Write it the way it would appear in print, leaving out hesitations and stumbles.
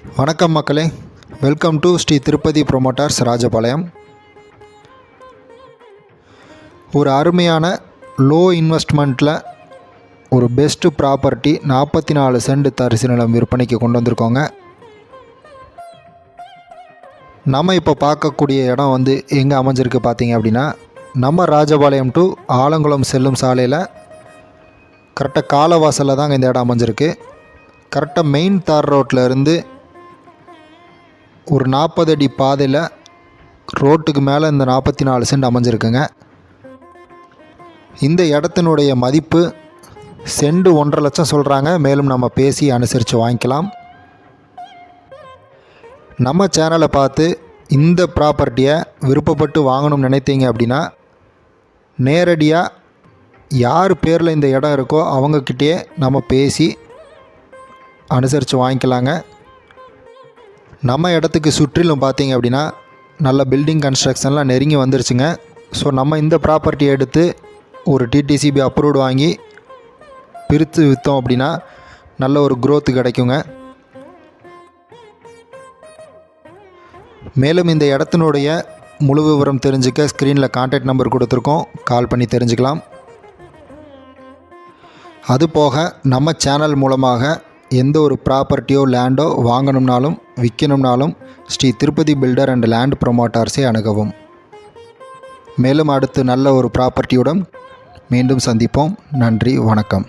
வணக்கம் மக்களே, welcome to Shri Tirupati promoters Rajapalayam. ஒரு அருமையான லோ இன்வெஸ்ட்மெண்ட்டில் ஒரு பெஸ்ட்டு ப்ராப்பர்ட்டி 44 சென்ட் தரிசு நிலம் விற்பனைக்கு கொண்டு வந்திருக்கோங்க. நம்ம இப்போ பார்க்கக்கூடிய இடம் எங்கே அமைஞ்சிருக்கு பார்த்தீங்க அப்படின்னா, நம்ம ராஜபாளையம் டு ஆலங்குளம் செல்லும் சாலையில் கரெக்டாக காலவாசலில் தாங்க இந்த இடம் அமைஞ்சிருக்கு. கரெக்டாக மெயின் தார் ரோட்டில் இருந்து ஒரு 40 அடி பாதையில் ரோட்டுக்கு மேலே இந்த 44 சென்ட் அமைஞ்சிருக்குங்க. இந்த இடத்தினுடைய மதிப்பு சென்ட் 1.5 லட்சம் சொல்கிறாங்க. மேலும் நம்ம பேசி அனுசரித்து வாங்கிக்கலாம். நம்ம சேனலை பார்த்து இந்த ப்ராப்பர்ட்டியை விருப்பப்பட்டு வாங்கணும்னு நினைத்தீங்க அப்படின்னா, நேரடியாக யார் பேரில் இந்த இடம் இருக்கோ அவங்கக்கிட்டே நம்ம பேசி அனுசரித்து வாங்கிக்கலாங்க. நம்ம இடத்துக்கு சுற்றிலும் பார்த்தீங்க அப்படின்னா நல்ல பில்டிங் கன்ஸ்ட்ரக்ஷன்லாம் நெருங்கி வந்துருச்சுங்க. ஸோ நம்ம இந்த ப்ராப்பர்ட்டியை எடுத்து ஒரு டிடிசிபி அப்ரூவ்டு வாங்கி பிரித்து விற்றோம் அப்படின்னா நல்ல ஒரு growth கிடைக்குங்க. மேலும் இந்த இடத்தினுடைய முழு விவரம் தெரிஞ்சுக்க ஸ்க்ரீனில் கான்டாக்ட் நம்பர் கொடுத்துருக்கோம், கால் பண்ணி தெரிஞ்சுக்கலாம். அதுபோக நம்ம சேனல் மூலமாக எந்த ஒரு ப்ராப்பர்ட்டியோ லேண்டோ வாங்கணும்னாலும் விற்கணும்னாலும் Sri Tirupati builder and land ப்ரொமோட்டர்ஸை அணுகவும். மேலும் அடுத்து நல்ல ஒரு ப்ராப்பர்ட்டியுடன் மீண்டும் சந்திப்போம். நன்றி, வணக்கம்.